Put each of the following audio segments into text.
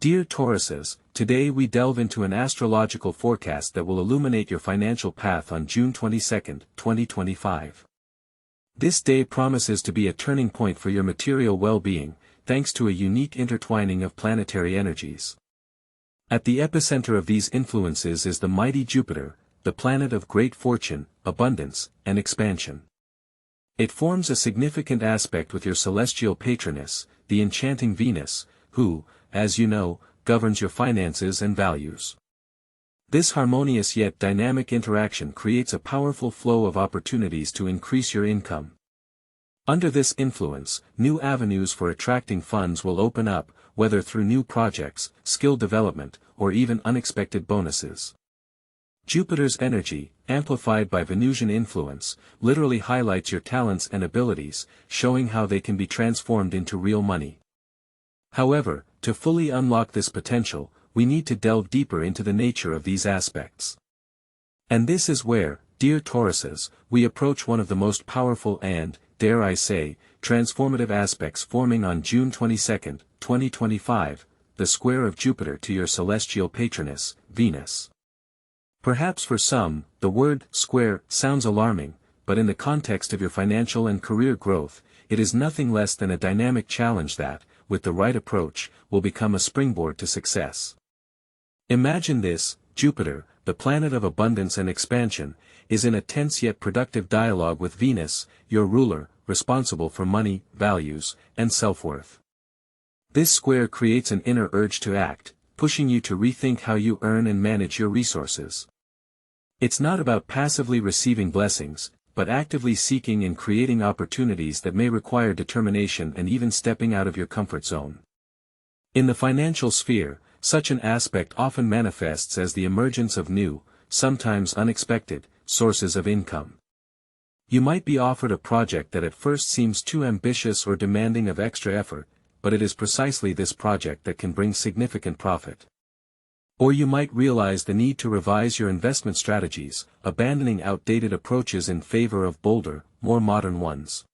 Dear Tauruses, today we delve into an astrological forecast that will illuminate your financial path on June 22, 2025. This day promises to be a turning point for your material well-being, thanks to a unique intertwining of planetary energies. At the epicenter of these influences is the mighty Jupiter, the planet of great fortune, abundance, and expansion. It forms a significant aspect with your celestial patroness, the enchanting Venus, who, as you know, governs your finances and values. This harmonious yet dynamic interaction creates a powerful flow of opportunities to increase your income. Under this influence, new avenues for attracting funds will open up, whether through new projects, skill development, or even unexpected bonuses. Jupiter's energy, amplified by Venusian influence, literally highlights your talents and abilities, showing how they can be transformed into real money. However, to fully unlock this potential, we need to delve deeper into the nature of these aspects. And this is where, dear Tauruses, we approach one of the most powerful and, dare I say, transformative aspects forming on June 22, 2025, the square of Jupiter to your celestial patroness, Venus. Perhaps for some, the word square sounds alarming, but in the context of your financial and career growth, it is nothing less than a dynamic challenge that, with the right approach, will become a springboard to success. Imagine this: Jupiter, the planet of abundance and expansion, is in a tense yet productive dialogue with Venus, your ruler, responsible for money, values, and self-worth. This square creates an inner urge to act, pushing you to rethink how you earn and manage your resources. It's not about passively receiving blessings, but actively seeking and creating opportunities that may require determination and even stepping out of your comfort zone. In the financial sphere, such an aspect often manifests as the emergence of new, sometimes unexpected, sources of income. You might be offered a project that at first seems too ambitious or demanding of extra effort, but it is precisely this project that can bring significant profit. Or you might realize the need to revise your investment strategies, abandoning outdated approaches in favor of bolder, more modern ones.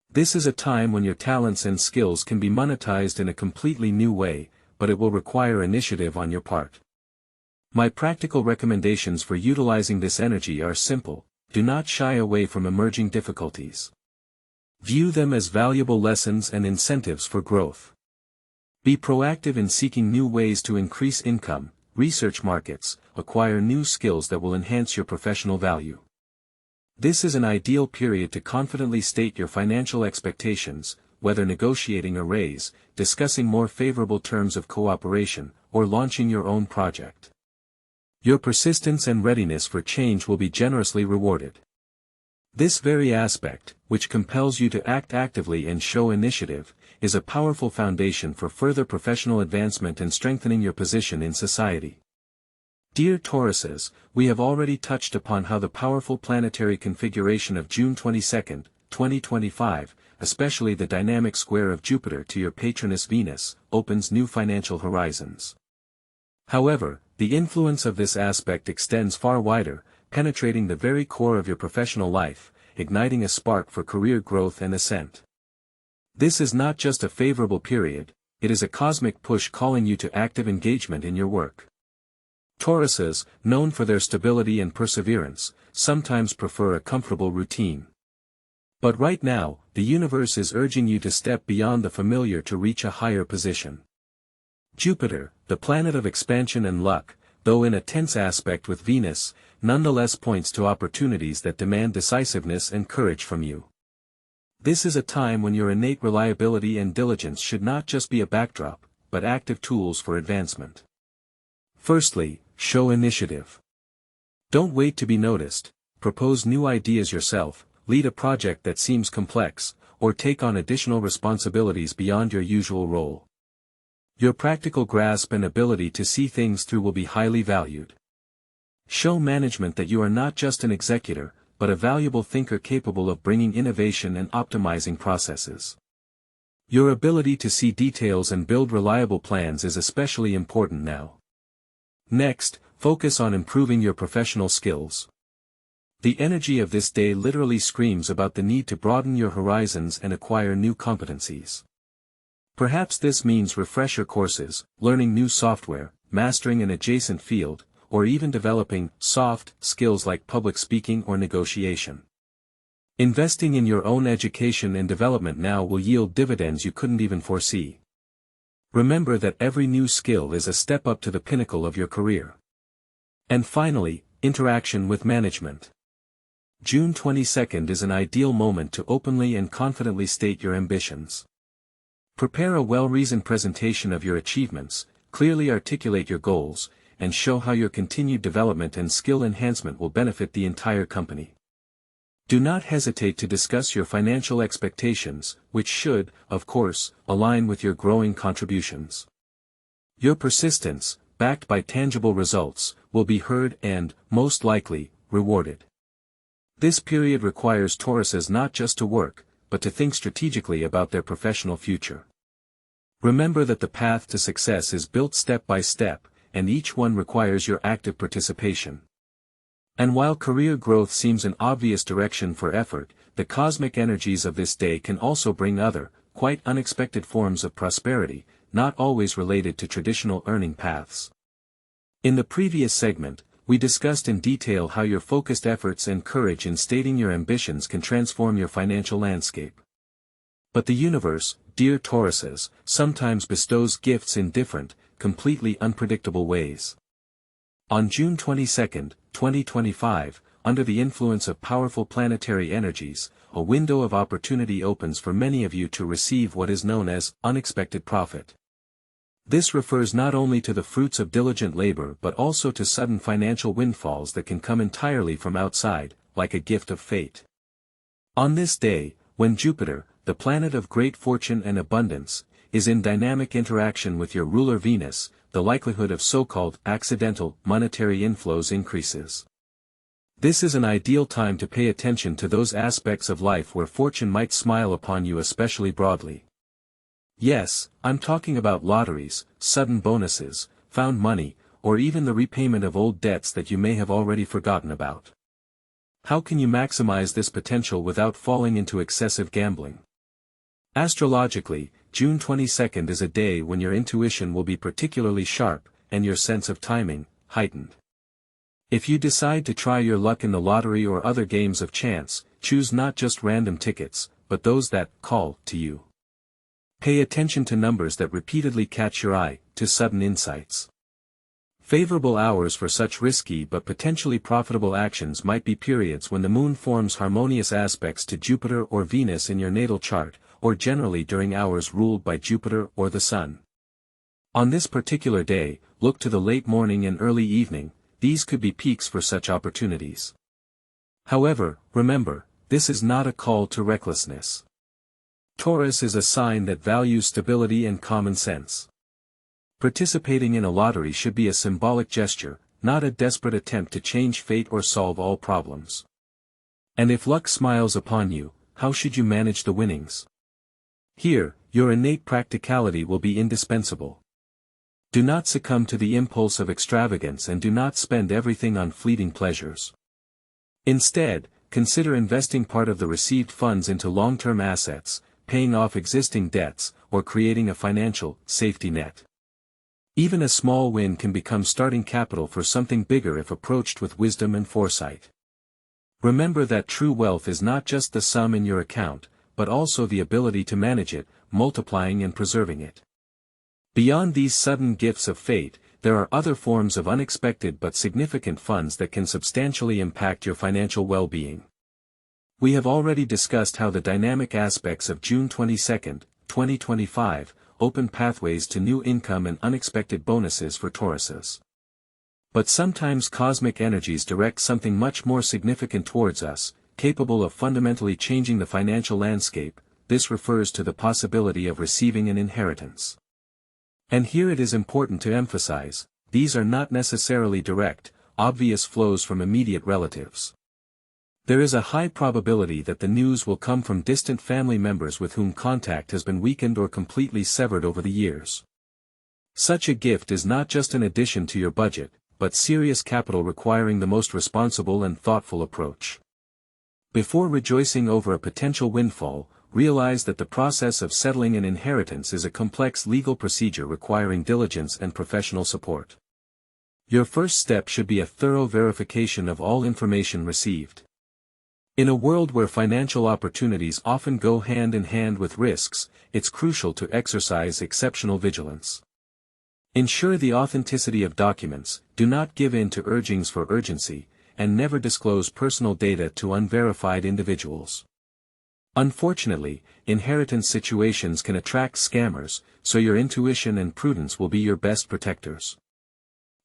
This is a time when your talents and skills can be monetized in a completely new way, but it will require initiative on your part. My practical recommendations for utilizing this energy are simple: do not shy away from emerging difficulties. View them as valuable lessons and incentives for growth. Be proactive in seeking new ways to increase income, research markets, acquire new skills that will enhance your professional value. This is an ideal period to confidently state your financial expectations, whether negotiating a raise, discussing more favorable terms of cooperation, or launching your own project. Your persistence and readiness for change will be generously rewarded. This very aspect, which compels you to act actively and show initiative, is a powerful foundation for further professional advancement and strengthening your position in society. Dear Tauruses, we have already touched upon how the powerful planetary configuration of June 22, 2025, especially the dynamic square of Jupiter to your patroness Venus, opens new financial horizons. However, the influence of this aspect extends far wider, penetrating the very core of your professional life, igniting a spark for career growth and ascent. This is not just a favorable period, it is a cosmic push calling you to active engagement in your work. Tauruses, known for their stability and perseverance, sometimes prefer a comfortable routine. But right now, the universe is urging you to step beyond the familiar to reach a higher position. Jupiter, the planet of expansion and luck, though in a tense aspect with Venus, nonetheless points to opportunities that demand decisiveness and courage from you. This is a time when your innate reliability and diligence should not just be a backdrop, but active tools for advancement. Firstly, show initiative. Don't wait to be noticed, propose new ideas yourself, lead a project that seems complex, or take on additional responsibilities beyond your usual role. Your practical grasp and ability to see things through will be highly valued. Show management that you are not just an executor, but a valuable thinker capable of bringing innovation and optimizing processes. Your ability to see details and build reliable plans is especially important now. Next, focus on improving your professional skills. The energy of this day literally screams about the need to broaden your horizons and acquire new competencies. Perhaps this means refresher courses, learning new software, mastering an adjacent field, or even developing soft skills like public speaking or negotiation. Investing in your own education and development now will yield dividends you couldn't even foresee. Remember that every new skill is a step up to the pinnacle of your career. And finally, interaction with management. June 22nd is an ideal moment to openly and confidently state your ambitions. Prepare a well-reasoned presentation of your achievements, clearly articulate your goals, and show how your continued development and skill enhancement will benefit the entire company. Do not hesitate to discuss your financial expectations, which should, of course, align with your growing contributions. Your persistence, backed by tangible results, will be heard and, most likely, rewarded. This period requires Tauruses not just to work, but to think strategically about their professional future. Remember that the path to success is built step by step, and each one requires your active participation. And while career growth seems an obvious direction for effort, the cosmic energies of this day can also bring other, quite unexpected forms of prosperity, not always related to traditional earning paths. In the previous segment, we discussed in detail how your focused efforts and courage in stating your ambitions can transform your financial landscape. But the universe, dear Tauruses, sometimes bestows gifts in different, completely unpredictable ways. On June 22, 2025, under the influence of powerful planetary energies, a window of opportunity opens for many of you to receive what is known as unexpected profit. This refers not only to the fruits of diligent labor but also to sudden financial windfalls that can come entirely from outside, like a gift of fate. On this day, when Jupiter, the planet of great fortune and abundance, is in dynamic interaction with your ruler Venus, the likelihood of so-called accidental monetary inflows increases. This is an ideal time to pay attention to those aspects of life where fortune might smile upon you especially broadly. Yes, I'm talking about lotteries, sudden bonuses, found money, or even the repayment of old debts that you may have already forgotten about. How can you maximize this potential without falling into excessive gambling? Astrologically, June 22nd is a day when your intuition will be particularly sharp, and your sense of timing, heightened. If you decide to try your luck in the lottery or other games of chance, choose not just random tickets, but those that call to you. Pay attention to numbers that repeatedly catch your eye, to sudden insights. Favorable hours for such risky but potentially profitable actions might be periods when the moon forms harmonious aspects to Jupiter or Venus in your natal chart, or generally during hours ruled by Jupiter or the Sun. On this particular day, look to the late morning and early evening, these could be peaks for such opportunities. However, remember, this is not a call to recklessness. Taurus is a sign that values stability and common sense. Participating in a lottery should be a symbolic gesture, not a desperate attempt to change fate or solve all problems. And if luck smiles upon you, how should you manage the winnings? Here, your innate practicality will be indispensable. Do not succumb to the impulse of extravagance and do not spend everything on fleeting pleasures. Instead, consider investing part of the received funds into long-term assets, paying off existing debts, or creating a financial safety net. Even a small win can become starting capital for something bigger if approached with wisdom and foresight. Remember that true wealth is not just the sum in your account, but also the ability to manage it, multiplying and preserving it. Beyond these sudden gifts of fate, there are other forms of unexpected but significant funds that can substantially impact your financial well-being. We have already discussed how the dynamic aspects of June 22, 2025, open pathways to new income and unexpected bonuses for Tauruses. But sometimes cosmic energies direct something much more significant towards us, capable of fundamentally changing the financial landscape. This refers to the possibility of receiving an inheritance. And here it is important to emphasize, these are not necessarily direct, obvious flows from immediate relatives. There is a high probability that the news will come from distant family members with whom contact has been weakened or completely severed over the years. Such a gift is not just an addition to your budget, but serious capital requiring the most responsible and thoughtful approach. Before rejoicing over a potential windfall, realize that the process of settling an inheritance is a complex legal procedure requiring diligence and professional support. Your first step should be a thorough verification of all information received. In a world where financial opportunities often go hand in hand with risks, it's crucial to exercise exceptional vigilance. Ensure the authenticity of documents, do not give in to urgings for urgency, and never disclose personal data to unverified individuals. Unfortunately, inheritance situations can attract scammers, so your intuition and prudence will be your best protectors.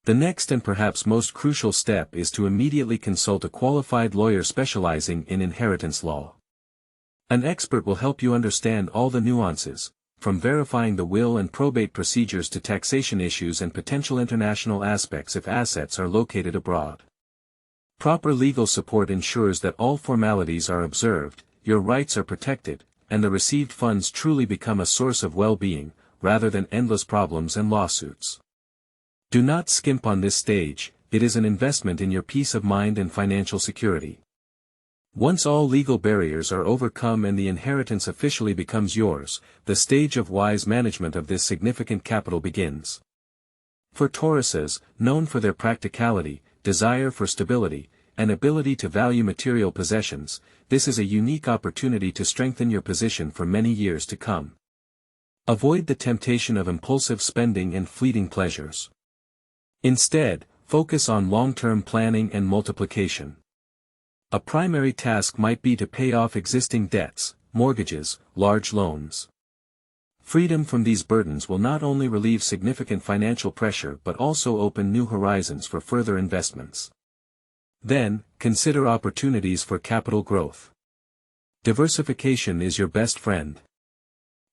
The next and perhaps most crucial step is to immediately consult a qualified lawyer specializing in inheritance law. An expert will help you understand all the nuances, from verifying the will and probate procedures to taxation issues and potential international aspects if assets are located abroad. Proper legal support ensures that all formalities are observed, your rights are protected, and the received funds truly become a source of well-being, rather than endless problems and lawsuits. Do not skimp on this stage, it is an investment in your peace of mind and financial security. Once all legal barriers are overcome and the inheritance officially becomes yours, the stage of wise management of this significant capital begins. For Tauruses, known for their practicality, desire for stability, and ability to value material possessions, this is a unique opportunity to strengthen your position for many years to come. Avoid the temptation of impulsive spending and fleeting pleasures. Instead, focus on long-term planning and multiplication. A primary task might be to pay off existing debts, mortgages, large loans. Freedom from these burdens will not only relieve significant financial pressure but also open new horizons for further investments. Then, consider opportunities for capital growth. Diversification is your best friend.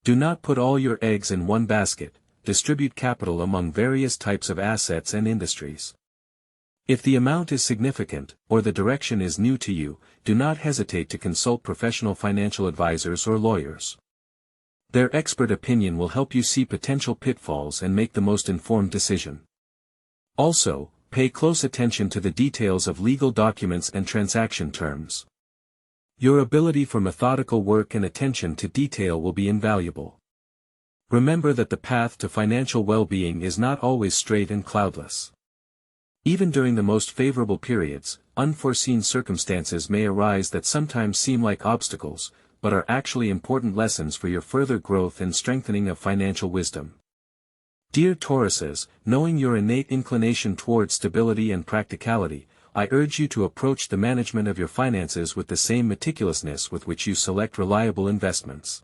Do not put all your eggs in one basket, distribute capital among various types of assets and industries. If the amount is significant, or the direction is new to you, do not hesitate to consult professional financial advisors or lawyers. Their expert opinion will help you see potential pitfalls and make the most informed decision. Also, pay close attention to the details of legal documents and transaction terms. Your ability for methodical work and attention to detail will be invaluable. Remember that the path to financial well-being is not always straight and cloudless. Even during the most favorable periods, unforeseen circumstances may arise that sometimes seem like obstacles, but are actually important lessons for your further growth and strengthening of financial wisdom. Dear Tauruses, knowing your innate inclination towards stability and practicality, I urge you to approach the management of your finances with the same meticulousness with which you select reliable investments.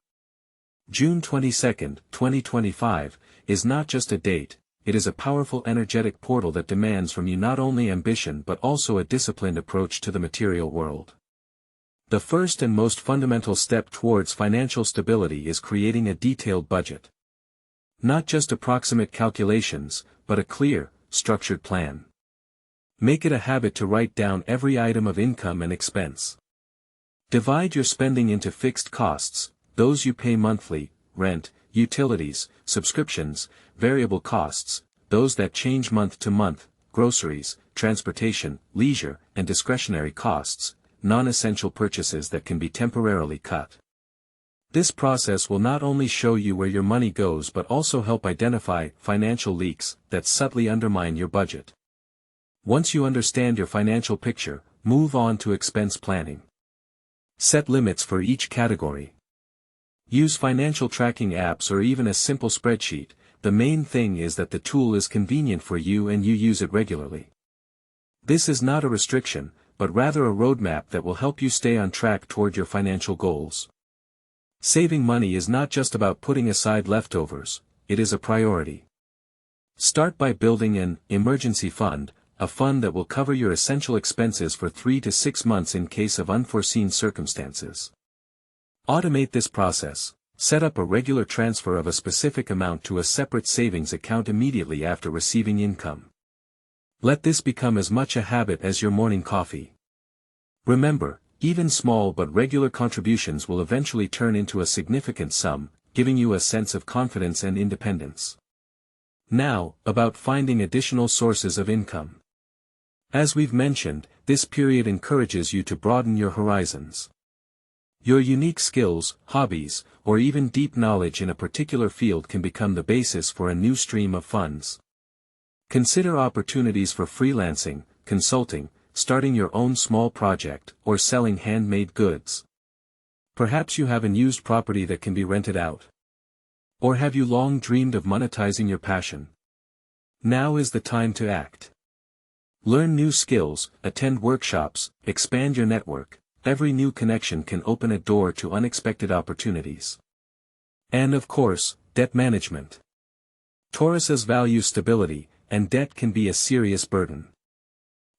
June 22, 2025, is not just a date, it is a powerful energetic portal that demands from you not only ambition but also a disciplined approach to the material world. The first and most fundamental step towards financial stability is creating a detailed budget. Not just approximate calculations, but a clear, structured plan. Make it a habit to write down every item of income and expense. Divide your spending into fixed costs, those you pay monthly, rent, utilities, subscriptions, variable costs, those that change month to month, groceries, transportation, leisure, and discretionary costs, non-essential purchases that can be temporarily cut. This process will not only show you where your money goes but also help identify financial leaks that subtly undermine your budget. Once you understand your financial picture, move on to expense planning. Set limits for each category. Use financial tracking apps or even a simple spreadsheet. The main thing is that the tool is convenient for you and you use it regularly. This is not a restriction, but rather a roadmap that will help you stay on track toward your financial goals. Saving money is not just about putting aside leftovers, it is a priority. Start by building an emergency fund, a fund that will cover your essential expenses for 3 to 6 months in case of unforeseen circumstances. Automate this process. Set up a regular transfer of a specific amount to a separate savings account immediately after receiving income. Let this become as much a habit as your morning coffee. Remember, even small but regular contributions will eventually turn into a significant sum, giving you a sense of confidence and independence. Now, about finding additional sources of income. As we've mentioned, this period encourages you to broaden your horizons. Your unique skills, hobbies, or even deep knowledge in a particular field can become the basis for a new stream of funds. Consider opportunities for freelancing, consulting, starting your own small project, or selling handmade goods. Perhaps you have an used property that can be rented out. Or have you long dreamed of monetizing your passion? Now is the time to act. Learn new skills, attend workshops, expand your network. Every new connection can open a door to unexpected opportunities. And of course, debt management. Tauruses value stability, and debt can be a serious burden.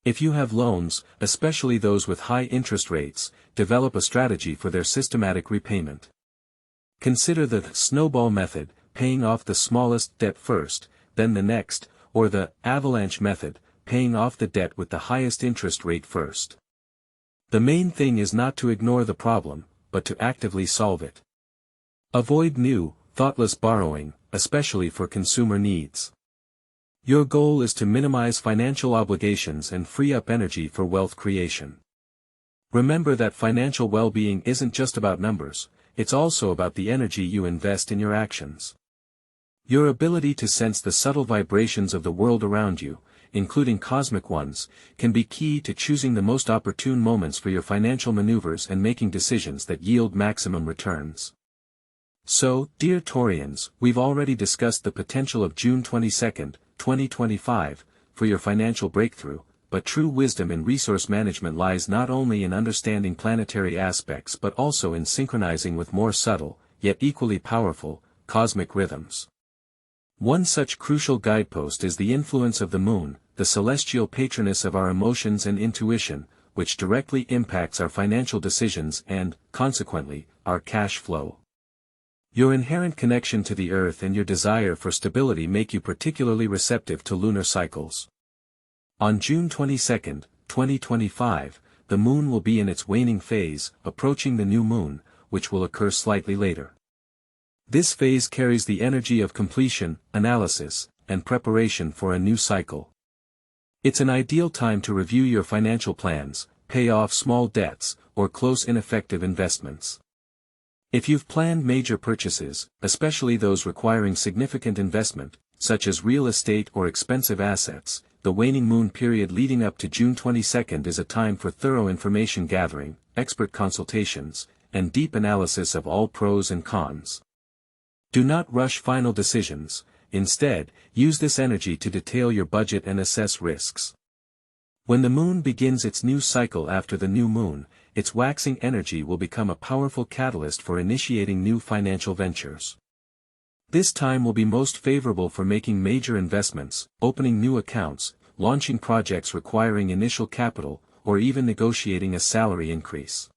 If you have loans, especially those with high interest rates, develop a strategy for their systematic repayment. Consider the snowball method, paying off the smallest debt first, then the next, or the avalanche method, paying off the debt with the highest interest rate first. The main thing is not to ignore the problem, but to actively solve it. Avoid new, thoughtless borrowing, especially for consumer needs. Your goal is to minimize financial obligations and free up energy for wealth creation. Remember that financial well-being isn't just about numbers, it's also about the energy you invest in your actions. Your ability to sense the subtle vibrations of the world around you, including cosmic ones, can be key to choosing the most opportune moments for your financial maneuvers and making decisions that yield maximum returns. So, dear Taurians, we've already discussed the potential of June 22, 2025, for your financial breakthrough, but true wisdom in resource management lies not only in understanding planetary aspects but also in synchronizing with more subtle, yet equally powerful, cosmic rhythms. One such crucial guidepost is the influence of the moon, the celestial patroness of our emotions and intuition, which directly impacts our financial decisions and, consequently, our cash flow. Your inherent connection to the earth and your desire for stability make you particularly receptive to lunar cycles. On June 22, 2025, the moon will be in its waning phase, approaching the new moon, which will occur slightly later. This phase carries the energy of completion, analysis, and preparation for a new cycle. It's an ideal time to review your financial plans, pay off small debts, or close ineffective investments. If you've planned major purchases, especially those requiring significant investment, such as real estate or expensive assets, the waning moon period leading up to June 22 is a time for thorough information gathering, expert consultations, and deep analysis of all pros and cons. Do not rush final decisions, instead, use this energy to detail your budget and assess risks. When the moon begins its new cycle after the new moon, its waxing energy will become a powerful catalyst for initiating new financial ventures. This time will be most favorable for making major investments, opening new accounts, launching projects requiring initial capital, or even negotiating a salary increase.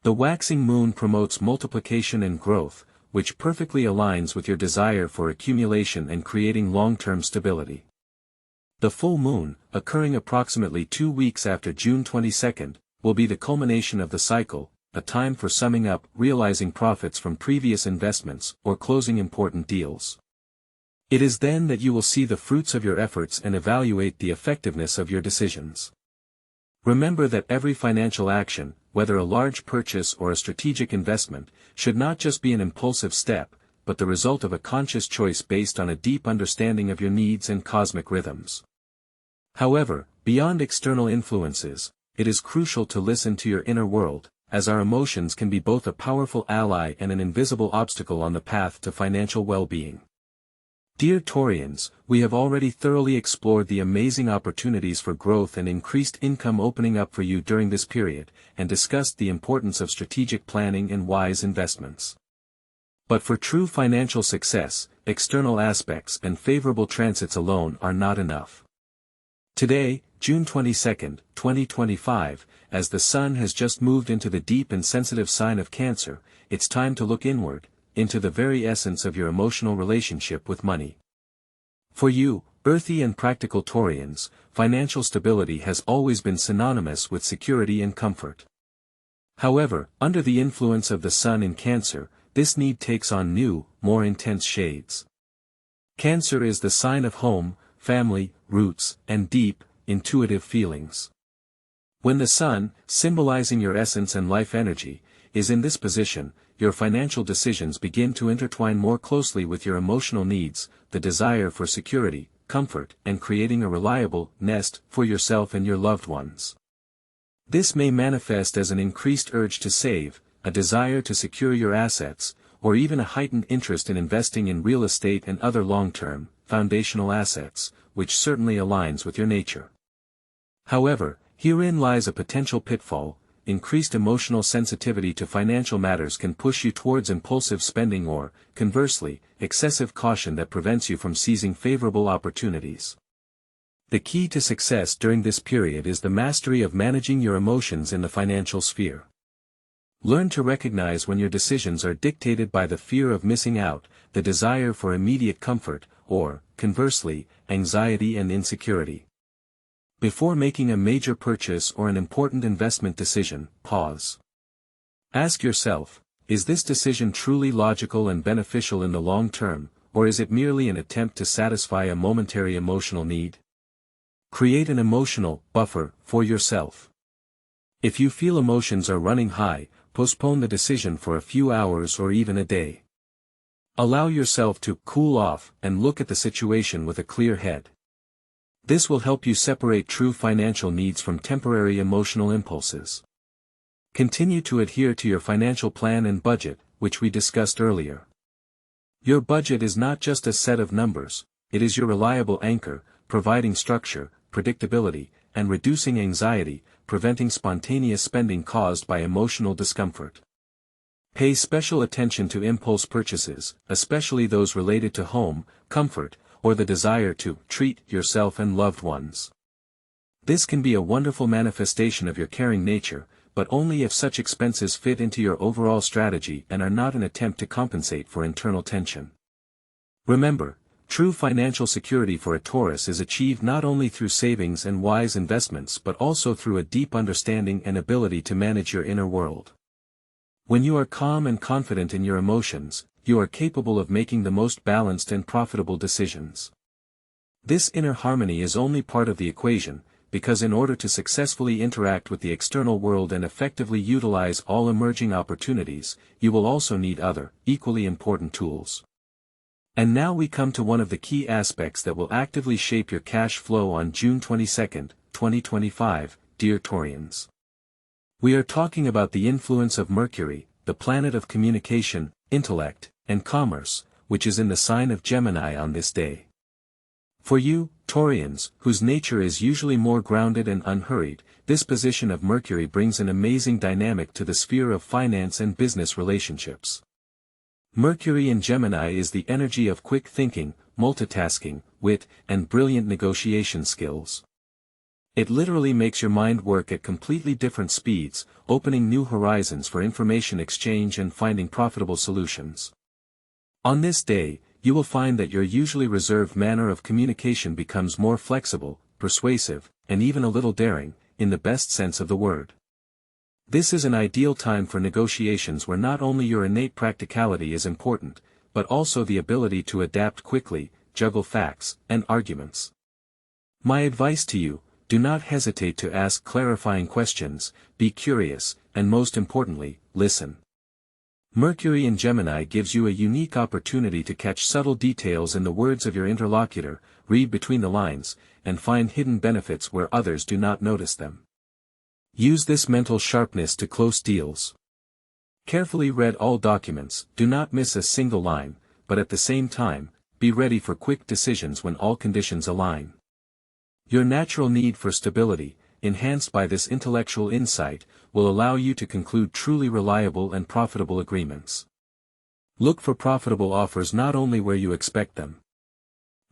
The waxing moon promotes multiplication and growth, which perfectly aligns with your desire for accumulation and creating long-term stability. The full moon, occurring approximately 2 weeks after June 22, will be the culmination of the cycle, a time for summing up, realizing profits from previous investments, or closing important deals. It is then that you will see the fruits of your efforts and evaluate the effectiveness of your decisions. Remember that every financial action, whether a large purchase or a strategic investment, should not just be an impulsive step, but the result of a conscious choice based on a deep understanding of your needs and cosmic rhythms. However, beyond external influences, it is crucial to listen to your inner world, as our emotions can be both a powerful ally and an invisible obstacle on the path to financial well-being. Dear Taurians, we have already thoroughly explored the amazing opportunities for growth and increased income opening up for you during this period, and discussed the importance of strategic planning and wise investments. But for true financial success, external aspects and favorable transits alone are not enough. Today, June 22, 2025, as the sun has just moved into the deep and sensitive sign of Cancer, it's time to look inward, into the very essence of your emotional relationship with money. For you, earthy and practical Taurians, financial stability has always been synonymous with security and comfort. However, under the influence of the sun in Cancer, this need takes on new, more intense shades. Cancer is the sign of home, family, roots, and deep, intuitive feelings. When the sun, symbolizing your essence and life energy, is in this position, your financial decisions begin to intertwine more closely with your emotional needs, the desire for security, comfort, and creating a reliable nest for yourself and your loved ones. This may manifest as an increased urge to save, a desire to secure your assets, or even a heightened interest in investing in real estate and other long-term, foundational assets, which certainly aligns with your nature. However, herein lies a potential pitfall. Increased emotional sensitivity to financial matters can push you towards impulsive spending or, conversely, excessive caution that prevents you from seizing favorable opportunities. The key to success during this period is the mastery of managing your emotions in the financial sphere. Learn to recognize when your decisions are dictated by the fear of missing out, the desire for immediate comfort, or, conversely, anxiety and insecurity. Before making a major purchase or an important investment decision, pause. Ask yourself, is this decision truly logical and beneficial in the long term, or is it merely an attempt to satisfy a momentary emotional need? Create an emotional buffer for yourself. If you feel emotions are running high, postpone the decision for a few hours or even a day. Allow yourself to cool off and look at the situation with a clear head. This will help you separate true financial needs from temporary emotional impulses. Continue to adhere to your financial plan and budget, which we discussed earlier. Your budget is not just a set of numbers, it is your reliable anchor, providing structure, predictability, and reducing anxiety, preventing spontaneous spending caused by emotional discomfort. Pay special attention to impulse purchases, especially those related to home, comfort, or the desire to treat yourself and loved ones. This can be a wonderful manifestation of your caring nature, but only if such expenses fit into your overall strategy and are not an attempt to compensate for internal tension. Remember, true financial security for a Taurus is achieved not only through savings and wise investments but also through a deep understanding and ability to manage your inner world. When you are calm and confident in your emotions, you are capable of making the most balanced and profitable decisions. This inner harmony is only part of the equation, because in order to successfully interact with the external world and effectively utilize all emerging opportunities, you will also need other, equally important tools. And now we come to one of the key aspects that will actively shape your cash flow on June 22, 2025, dear Taurians. We are talking about the influence of Mercury, the planet of communication, intellect, and commerce, which is in the sign of Gemini on this day. For you, Taurians, whose nature is usually more grounded and unhurried, this position of Mercury brings an amazing dynamic to the sphere of finance and business relationships. Mercury in Gemini is the energy of quick thinking, multitasking, wit, and brilliant negotiation skills. It literally makes your mind work at completely different speeds, opening new horizons for information exchange and finding profitable solutions. On this day, you will find that your usually reserved manner of communication becomes more flexible, persuasive, and even a little daring, in the best sense of the word. This is an ideal time for negotiations where not only your innate practicality is important, but also the ability to adapt quickly, juggle facts, and arguments. My advice to you: do not hesitate to ask clarifying questions, be curious, and most importantly, listen. Mercury in Gemini gives you a unique opportunity to catch subtle details in the words of your interlocutor, read between the lines, and find hidden benefits where others do not notice them. Use this mental sharpness to close deals. Carefully read all documents, do not miss a single line, but at the same time, be ready for quick decisions when all conditions align. Your natural need for stability, enhanced by this intellectual insight, will allow you to conclude truly reliable and profitable agreements. Look for profitable offers not only where you expect them.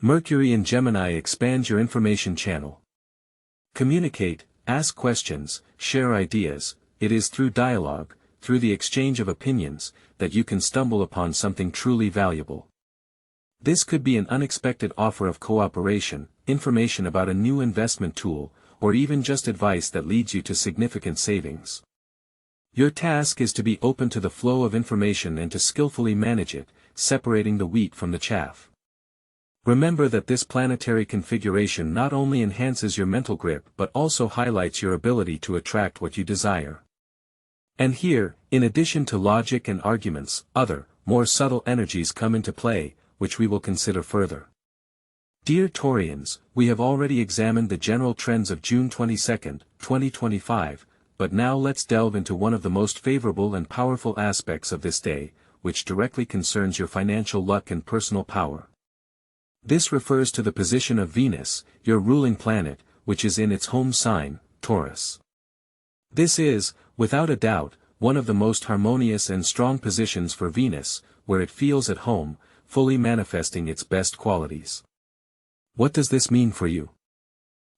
Mercury in Gemini expands your information channel. Communicate, ask questions, share ideas. It is through dialogue, through the exchange of opinions, that you can stumble upon something truly valuable. This could be an unexpected offer of cooperation, information about a new investment tool, or even just advice that leads you to significant savings. Your task is to be open to the flow of information and to skillfully manage it, separating the wheat from the chaff. Remember that this planetary configuration not only enhances your mental grip but also highlights your ability to attract what you desire. And here, in addition to logic and arguments, other, more subtle energies come into play, which we will consider further. Dear Taurians, we have already examined the general trends of June 22, 2025, but now let's delve into one of the most favorable and powerful aspects of this day, which directly concerns your financial luck and personal power. This refers to the position of Venus, your ruling planet, which is in its home sign, Taurus. This is, without a doubt, one of the most harmonious and strong positions for Venus, where it feels at home, fully manifesting its best qualities. What does this mean for you?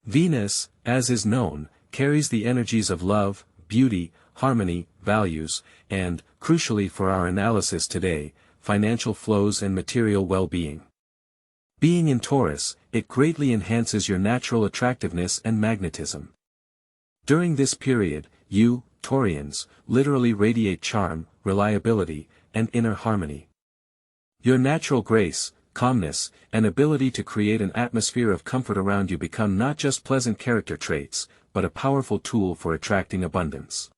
Venus, as is known, carries the energies of love, beauty, harmony, values, and, crucially for our analysis today, financial flows and material well-being. Being in Taurus, it greatly enhances your natural attractiveness and magnetism. During this period, you, Taurians, literally radiate charm, reliability, and inner harmony. Your natural grace, calmness, and ability to create an atmosphere of comfort around you become not just pleasant character traits, but a powerful tool for attracting abundance.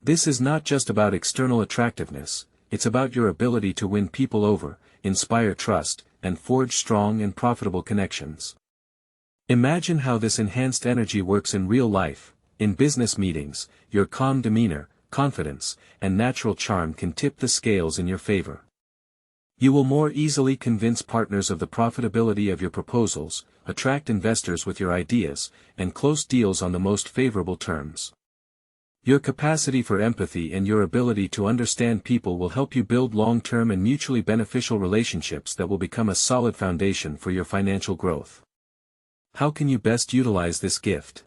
This is not just about external attractiveness, it's about your ability to win people over, inspire trust, and forge strong and profitable connections. Imagine how this enhanced energy works in real life. In business meetings, your calm demeanor, confidence, and natural charm can tip the scales in your favor. You will more easily convince partners of the profitability of your proposals, attract investors with your ideas, and close deals on the most favorable terms. Your capacity for empathy and your ability to understand people will help you build long-term and mutually beneficial relationships that will become a solid foundation for your financial growth. How can you best utilize this gift?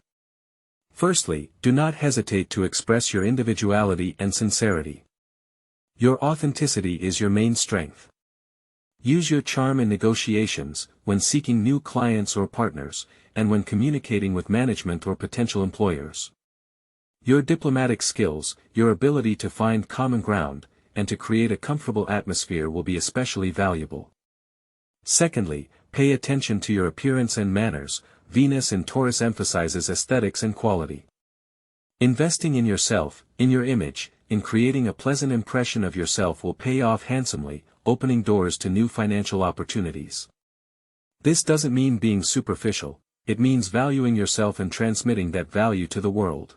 Firstly, do not hesitate to express your individuality and sincerity. Your authenticity is your main strength. Use your charm in negotiations, when seeking new clients or partners, and when communicating with management or potential employers. Your diplomatic skills, your ability to find common ground, and to create a comfortable atmosphere will be especially valuable. Secondly, pay attention to your appearance and manners. Venus in Taurus emphasizes aesthetics and quality. Investing in yourself, in your image, in creating a pleasant impression of yourself will pay off handsomely, opening doors to new financial opportunities. This doesn't mean being superficial, it means valuing yourself and transmitting that value to the world.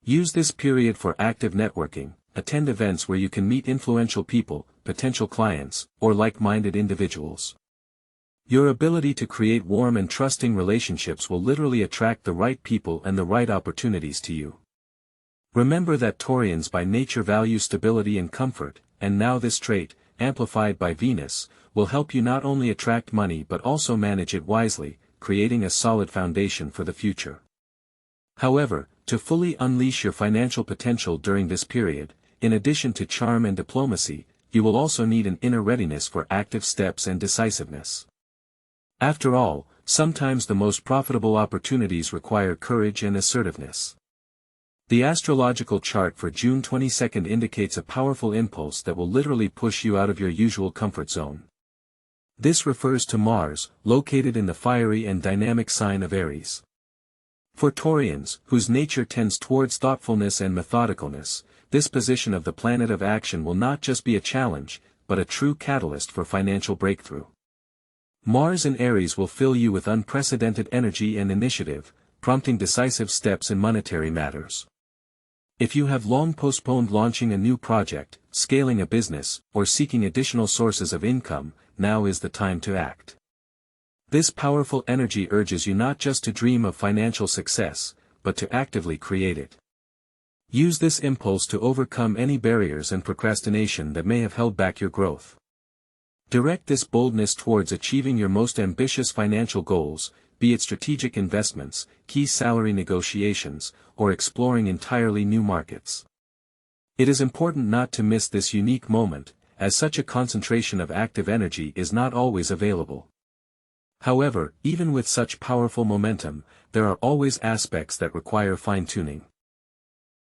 Use this period for active networking, attend events where you can meet influential people, potential clients, or like-minded individuals. Your ability to create warm and trusting relationships will literally attract the right people and the right opportunities to you. Remember that Taurians by nature value stability and comfort, and now this trait, amplified by Venus, will help you not only attract money but also manage it wisely, creating a solid foundation for the future. However, to fully unleash your financial potential during this period, in addition to charm and diplomacy, you will also need an inner readiness for active steps and decisiveness. After all, sometimes the most profitable opportunities require courage and assertiveness. The astrological chart for June 22 indicates a powerful impulse that will literally push you out of your usual comfort zone. This refers to Mars, located in the fiery and dynamic sign of Aries. For Taurians, whose nature tends towards thoughtfulness and methodicalness, this position of the planet of action will not just be a challenge, but a true catalyst for financial breakthrough. Mars in Aries will fill you with unprecedented energy and initiative, prompting decisive steps in monetary matters. If you have long postponed launching a new project, scaling a business, or seeking additional sources of income, now is the time to act. This powerful energy urges you not just to dream of financial success, but to actively create it. Use this impulse to overcome any barriers and procrastination that may have held back your growth. Direct this boldness towards achieving your most ambitious financial goals, be it strategic investments, key salary negotiations, or exploring entirely new markets. It is important not to miss this unique moment, as such a concentration of active energy is not always available. However, even with such powerful momentum, there are always aspects that require fine-tuning.